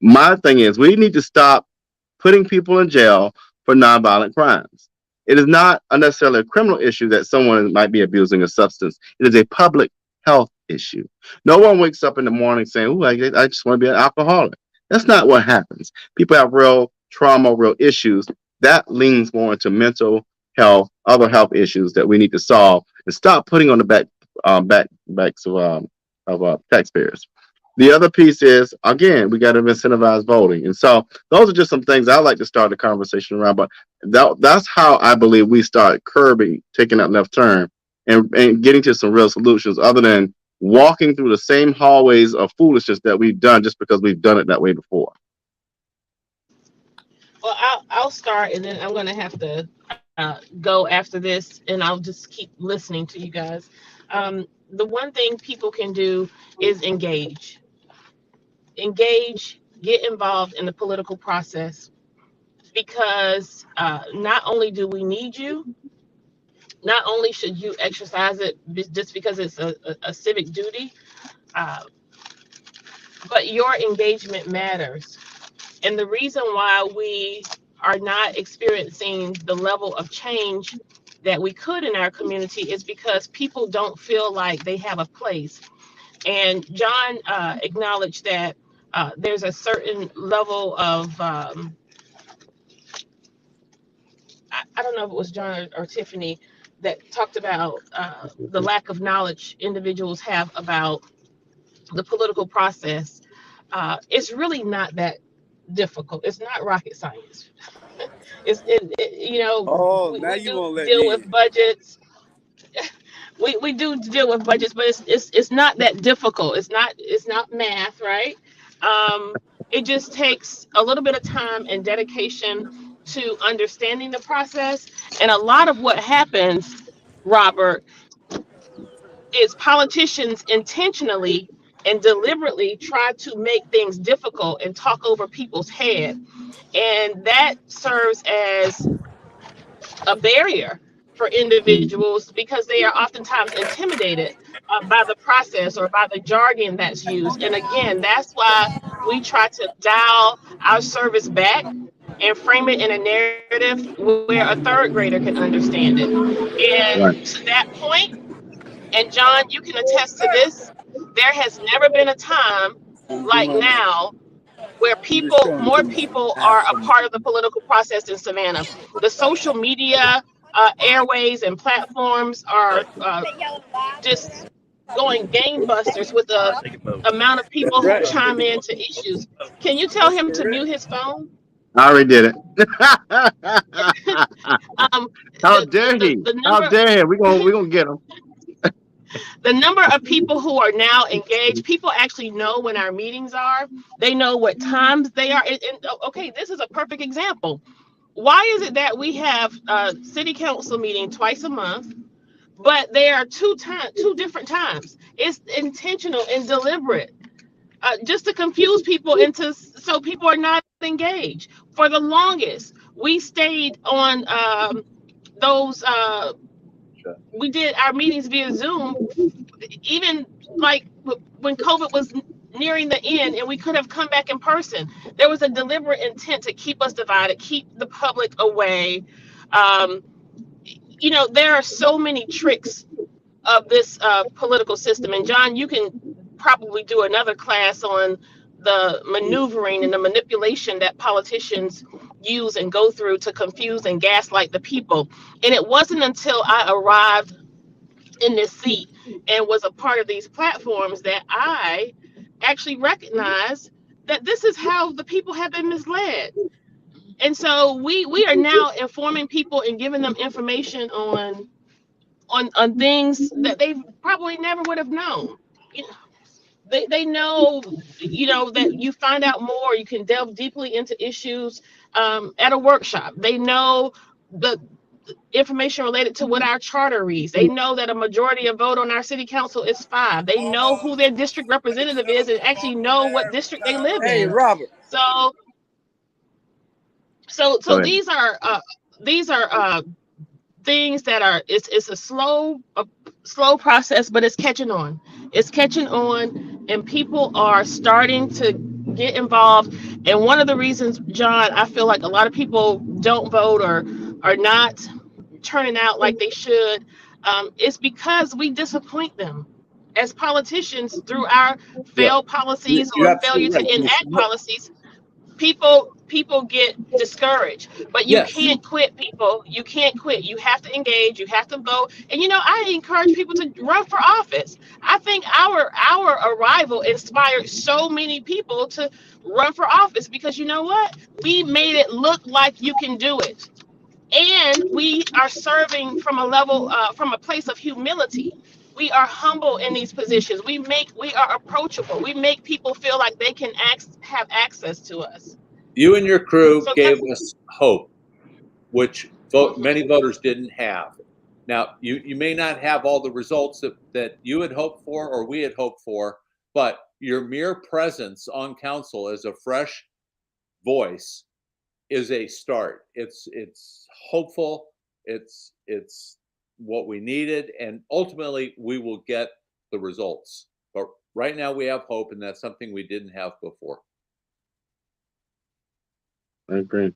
Speaker 1: My thing is we need to stop putting people in jail for nonviolent crimes. It is not necessarily a criminal issue that someone might be abusing a substance. It is a public health issue. No one wakes up in the morning saying, "Ooh, I just want to be an alcoholic." That's not what happens. People have real trauma, real issues, that leans more into mental health, other health issues that we need to solve and stop putting on the backs of taxpayers. The other piece is, again, we got to incentivize voting, and so those are just some things I like to start the conversation around. But that's how I believe we start curbing taking that left turn and getting to some real solutions, other than walking through the same hallways of foolishness that we've done just because we've done it that way before.
Speaker 4: Well, I'll start, and then I'm going to have to go after this, and I'll just keep listening to you guys. The one thing people can do is engage, get involved in the political process, because not only do we need you, not only should you exercise it just because it's a civic duty, uh, but your engagement matters. And the reason why we are not experiencing the level of change that we could in our community is because people don't feel like they have a place. And John acknowledged that there's a certain level of, I don't know if it was John or Tiffany that talked about the lack of knowledge individuals have about the political process. It's really not that difficult. It's not rocket science.
Speaker 5: Oh, now
Speaker 4: We
Speaker 5: you
Speaker 4: do
Speaker 5: won't let
Speaker 4: deal
Speaker 5: me
Speaker 4: with
Speaker 5: in.
Speaker 4: budgets. We do deal with budgets, but it's not that difficult. It's not math, right? It just takes a little bit of time and dedication to understanding the process. And a lot of what happens, Robert, is politicians intentionally and deliberately try to make things difficult and talk over people's head. And that serves as a barrier for individuals because they are oftentimes intimidated by the process or by the jargon that's used. And again, that's why we try to dial our service back and frame it in a narrative where a third grader can understand it. And
Speaker 1: Right.
Speaker 4: to that point, and John, you can attest to this, there has never been a time
Speaker 5: Gonna do
Speaker 4: like
Speaker 5: my best.
Speaker 4: now where
Speaker 5: I'm just trying
Speaker 4: more
Speaker 5: to
Speaker 4: people
Speaker 5: have
Speaker 4: are a
Speaker 5: some.
Speaker 4: part of the political process in Savannah. The social media airways and platforms are just going gangbusters with the amount of
Speaker 5: That's
Speaker 4: people who
Speaker 5: right.
Speaker 4: chime in to issues. Can you tell
Speaker 5: That's
Speaker 4: him to
Speaker 5: correct.
Speaker 4: mute his phone?
Speaker 1: I already did it.
Speaker 4: Um,
Speaker 1: How
Speaker 4: the,
Speaker 1: dare he?
Speaker 4: the
Speaker 1: How
Speaker 4: number
Speaker 1: dare he? We're gonna get him.
Speaker 4: the number of people who are now engaged, people actually know when our meetings are. They know what times they are. Okay, this is a perfect example. Why is it that we have a city council meeting twice a month, but they are two different times? It's intentional and deliberate, just to confuse people into so people are not engaged. For the longest, we stayed on those. We did our meetings via Zoom, even like when COVID was nearing the end and we could have come back in person. There was a deliberate intent to keep us divided, keep the public away. Um, there are so many tricks of this political system. And John, you can probably do another class on the maneuvering and the manipulation that politicians use and go through to confuse and gaslight the people. And it wasn't until I arrived in this seat and was a part of these platforms that I actually recognized that this is how the people have been misled. And so we are now informing people and giving them information on things that they probably never would have known. You know, they know, that you find out more, you can delve deeply into issues at a workshop. They know the information related to what our charter reads. They know that a majority of vote on our city council is 5. They know who their district representative is and actually know what district they live
Speaker 5: Hey,
Speaker 4: in.
Speaker 5: Robert.
Speaker 4: So
Speaker 1: Go
Speaker 4: so
Speaker 1: ahead.
Speaker 4: these are things that are it's a slow process, but it's catching on. It's catching on, and people are starting to get involved. And one of the reasons, John, I feel like a lot of people don't vote or are not turning out like they should, is because we disappoint them as politicians through our
Speaker 5: Yeah,
Speaker 4: failed policies
Speaker 5: you're
Speaker 4: or failure
Speaker 5: absolutely
Speaker 4: to
Speaker 5: right.
Speaker 4: enact policies. People people get discouraged. But you
Speaker 3: Yes.
Speaker 4: can't quit, people. You can't quit. You have to engage. You have to vote. And I encourage people to run for office. I think our arrival inspired so many people to run for office, because you know what? We made it look like you can do it, and we are serving from a level, from a place of humility. We are humble in these positions. We are approachable. We make people feel like they can have access to us.
Speaker 3: You and your crew
Speaker 4: So
Speaker 3: gave
Speaker 4: that's.
Speaker 3: us hope, which many
Speaker 4: Mhm.
Speaker 3: voters didn't have. Now, you may not have all the results that you had hoped for or we had hoped for, but your mere presence on council as a fresh voice is a start. It's hopeful. It's what we needed, and ultimately we will get the results. But right now we have hope, and that's something we didn't have before.
Speaker 1: I agree.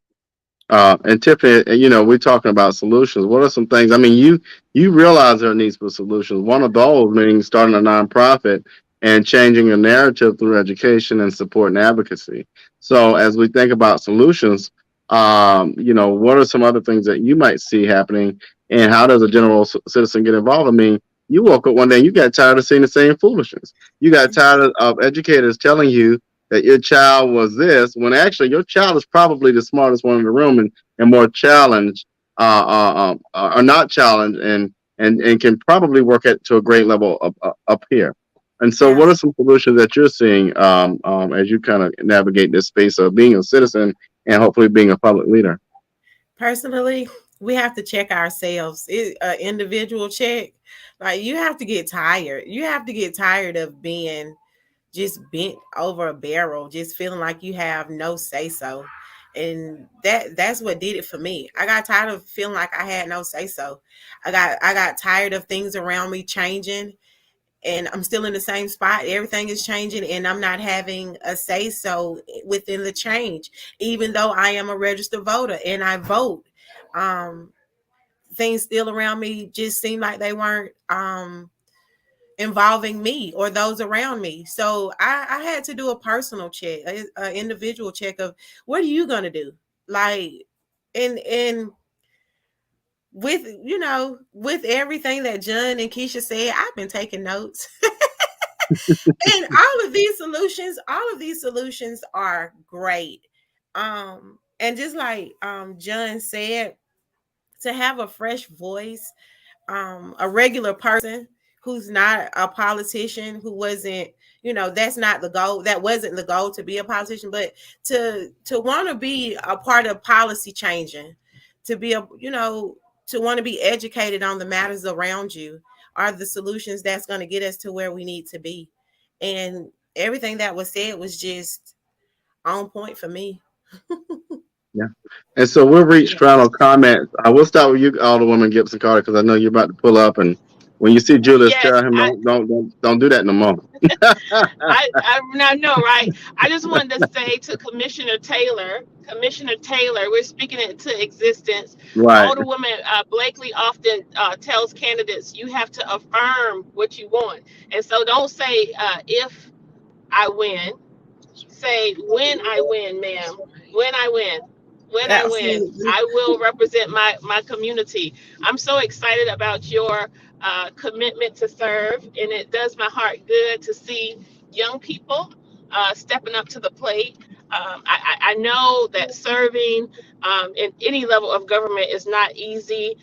Speaker 1: And Tiffany, we're talking about solutions. What are some things? I mean, you realize there are needs for solutions. One of those meaning starting a nonprofit and changing a narrative through education and support and advocacy. So, as we think about solutions, what are some other things that you might see happening, and how does a general citizen get involved? I mean, you woke up one day and you got tired of seeing the same foolishness. You got tired of educators telling you that your child was this, when actually your child is probably the smartest one in the room, and more challenged, or not challenged, and can probably work at to a great level up here. And so, what
Speaker 2: Yeah.
Speaker 1: are some solutions that you're seeing, as you kind of navigate this space of being a citizen and hopefully being a public leader?
Speaker 2: Personally, we have to check ourselves. Individual check. Like, you have to get tired. You have to get tired of being just bent over a barrel, just feeling like you have no say so. And that's what did it for me. I got tired of feeling like I had no say so. I got tired of things around me changing, and I'm still in the same spot. Everything is changing and I'm not having a say so within the change, even though I am a registered voter and I vote. Um Things still around me just seem like they weren't involving me or those around me. So I had to do a personal check, a individual check of what are you gonna do? Like, and with everything that John and Keisha said, I've been taking notes. And all of these solutions are great. And just like John said, to have a fresh voice, a regular person who's not a politician, who wasn't, that's not the goal. That wasn't the goal to be a politician, but to want to be a part of policy changing, to be to want to be educated on the matters around you are the solutions that's going to get us to where we need to be. And everything that was said was just on point for me.
Speaker 1: Yeah. And so we'll reach
Speaker 4: Yeah.
Speaker 1: final comments. I will start with you, Alderwoman Gibson-Carter, because I know you're about to pull up. And when you see Julius,
Speaker 4: Yes,
Speaker 1: tell him don't do that no more.
Speaker 4: I know, right? I just wanted to say to Commissioner Taylor, we're speaking it into existence.
Speaker 1: Right.
Speaker 4: Alderwoman Blakely often tells candidates, you have to affirm what you want. And so don't say, if I win, say, when I win, ma'am, when I win. When I win,
Speaker 2: Absolutely.
Speaker 4: I will represent my community. I'm so excited about your commitment to serve, and it does my heart good to see young people stepping up to the plate. I know that serving in any level of government is not easy.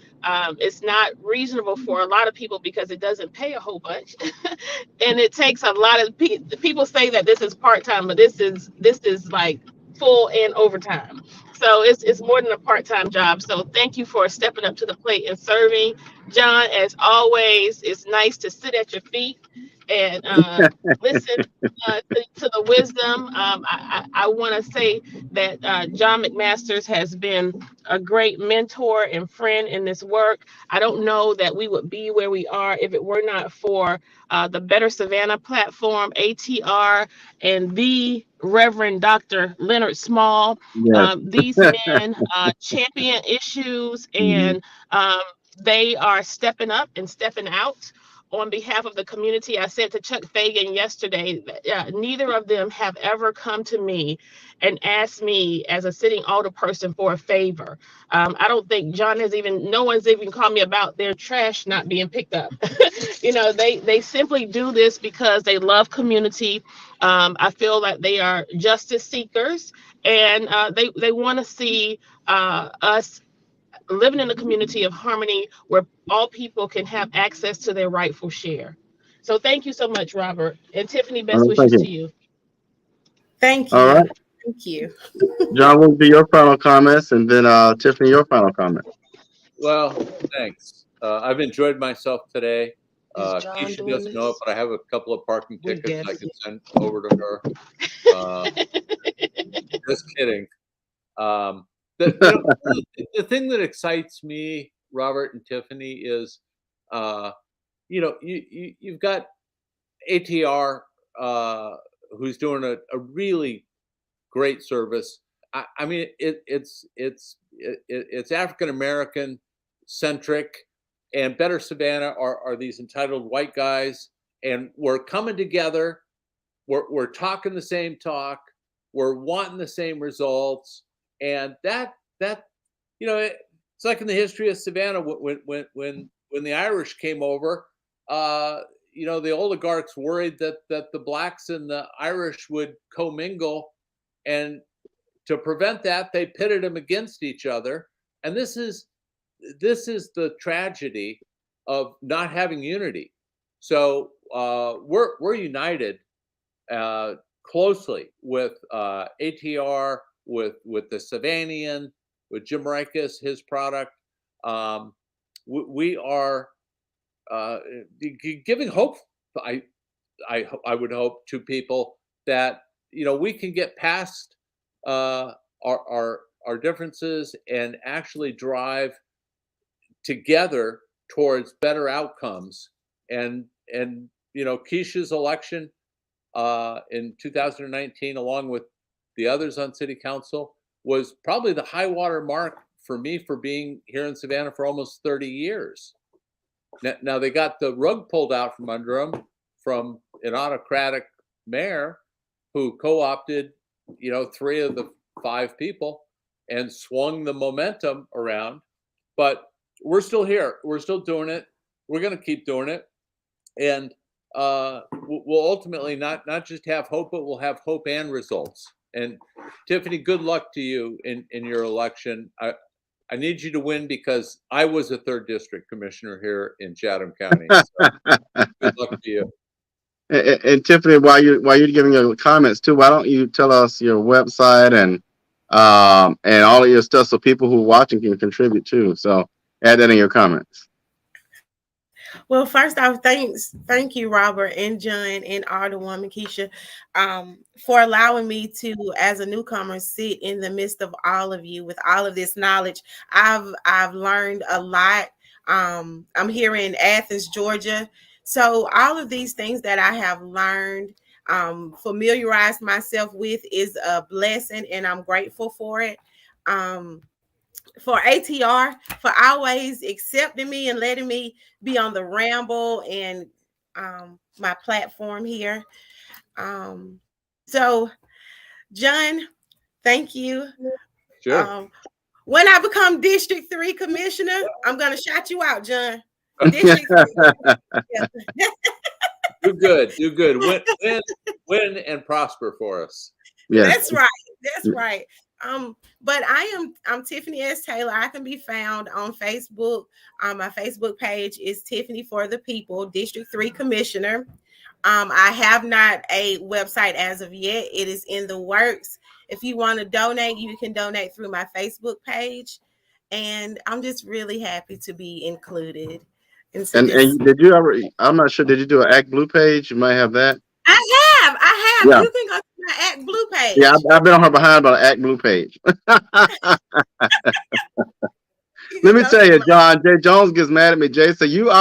Speaker 4: It's not reasonable for a lot of people because it doesn't pay a whole bunch, and it takes a lot of people say that this is part time, but this is like full and overtime. So it's more than a part time job. So thank you for stepping up to the plate and serving, John. As always, it's nice to sit at your feet and listen to the wisdom. I want to say that John McMasters has been a great mentor and friend in this work. I don't know that we would be where we are if it were not for the Better Savannah platform, ATR, and the Reverend Dr. Leonard Small.
Speaker 1: Yes.
Speaker 4: These men champion issues,
Speaker 1: Mhm.
Speaker 4: and they are stepping up and stepping out
Speaker 5: on behalf of the community. I said to Chuck Fagan yesterday, neither of them have ever come to me and asked me as a sitting alderperson for a favor. I don't think no one's even called me about their trash not being picked up. They simply do this because they love community. I feel that they are justice seekers, and they want to see us living in a community of harmony where all people can have access to their rightful share. So thank you so much, Robert. And Tiffany,
Speaker 1: All
Speaker 5: best
Speaker 1: right, thank
Speaker 5: wishes to
Speaker 1: you.
Speaker 5: you.
Speaker 2: Thank
Speaker 1: All
Speaker 2: you.
Speaker 1: right,
Speaker 2: Thank you.
Speaker 1: John, will be your final comments, and then Tiffany, your final comment.
Speaker 3: Well, thanks. I've enjoyed myself today.
Speaker 5: Is John
Speaker 3: Keisha
Speaker 5: doing
Speaker 3: doesn't know it,
Speaker 5: this?
Speaker 3: but I have a couple of parking
Speaker 5: We
Speaker 3: tickets I
Speaker 5: guess.
Speaker 3: can send over to her. Just kidding. The thing that excites me, Robert and Tiffany, is you've got ATR who's doing a really great service. I mean, it's African American centric, and Better Savannah are these entitled white guys, and we're coming together. We're talking the same talk. We're wanting the same results, and it's like in the history of Savannah when the Irish came over. The oligarchs worried that the blacks and the Irish would commingle, and to prevent that, they pitted them against each other. And this is the tragedy of not having unity. So we're united closely with ATR, with the Savannian, with Jim Rikus, his product. We are giving hope. I would hope to people that we can get past our differences and actually drive together towards better outcomes. And Kesha's election in 2019, along with the others on city council, was probably the high water mark for me for being here in Savannah for almost 30 years. Now they got the rug pulled out from under them from an autocratic mayor who co-opted, 3 of the 5 people and swung the momentum around. But we're still here. We're still doing it. We're going to keep doing it. And we'll ultimately not just have hope, but we'll have hope and results. And Tiffany, good luck to you in your election. I need you to win because I was a 3rd district commissioner here in Chatham County. So good luck to you.
Speaker 1: And Tiffany, while you're giving your comments too, why don't you tell us your website and all of your stuff so people who are watching can contribute too. So add that in your comments.
Speaker 2: Well, first off, thank you, Robert and John and Alderwoman Kesha, for allowing me to, as a newcomer, sit in the midst of all of you with all of this knowledge. I've learned a lot. I'm here in Athens, Georgia, so all of these things that I have learned, familiarized myself with, is a blessing, and I'm grateful for it. For ATR, for always accepting me and letting me be on the ramble and my platform here. So, John, thank you.
Speaker 3: Sure.
Speaker 2: When I become District 3 Commissioner, I'm going to shout you out, John. District 3.
Speaker 3: Do good. Win and prosper for us.
Speaker 2: Yes. That's right. But I'm Tiffany S. Taylor. I can be found on Facebook. My Facebook page is Tiffany for the People, District 3 Commissioner. I have not a website as of yet. It is in the works. If you want to donate, you can donate through my Facebook page. And I'm just really happy to be included.
Speaker 1: And did you ever? I'm not sure. Did you do an Act Blue page? You might have that.
Speaker 2: I have.
Speaker 1: Yeah.
Speaker 2: You can go to my Act Blue page.
Speaker 1: Yeah, I've been on her behind about an Act Blue page. Let me tell you, John, Jay Jones gets mad at me. Jay said, you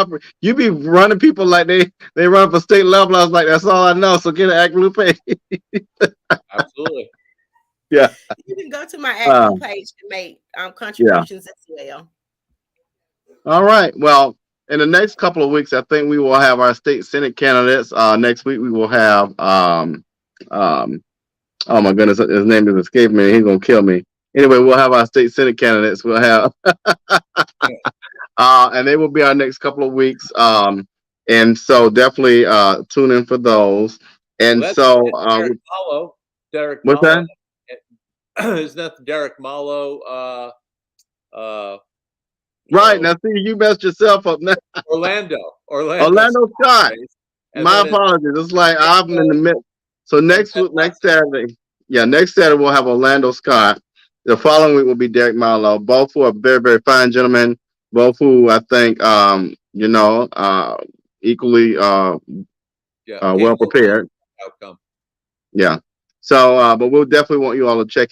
Speaker 1: be running people like they run for state level. I was like, that's all I know. So get an Act Blue page.
Speaker 3: Absolutely.
Speaker 2: Yeah. You can go to my Act Blue page to make contributions as well.
Speaker 1: All right. Well, in the next couple of weeks, I think we will have our state senate candidates. Next week we will have um, oh my goodness, his name is escaping me. He's gonna kill me. Anyway, we'll have our state senate candidates. We'll have and they will be our next couple of weeks. And so definitely tune in for those. And
Speaker 3: Well,
Speaker 1: so
Speaker 3: Derek Mallow. Derek
Speaker 1: what's
Speaker 3: Mallow.
Speaker 1: that?
Speaker 3: Isn't that Derek Mallow?
Speaker 1: Right now, see, you messed yourself up now.
Speaker 3: Orlando
Speaker 1: Scott.
Speaker 3: And
Speaker 1: My
Speaker 3: then
Speaker 1: apologies. It's like I'm in the midst. So next Saturday, next Saturday we'll have Orlando Scott. The following week will be Derek Marlowe. Both who are very, very fine gentlemen. Both who I think, equally well prepared.
Speaker 3: Outcome.
Speaker 1: Yeah. So, but we'll definitely want you all to check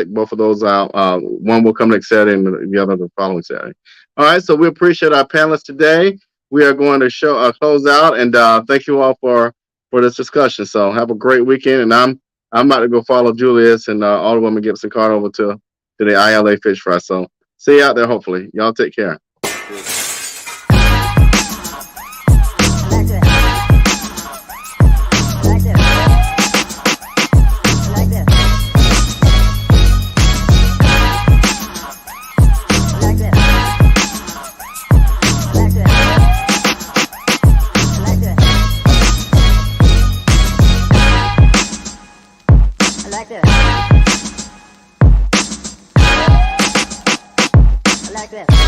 Speaker 1: both of those out. One will come next Saturday, and the other the following Saturday. All right. So we appreciate our panelists today. We are going to close out, and thank you all for this discussion. So have a great weekend, and I'm about to go follow Julius and Alderwoman Gibson-Carter over to the ILA Fish Fry. So see you out there. Hopefully, y'all take care.
Speaker 6: Like this.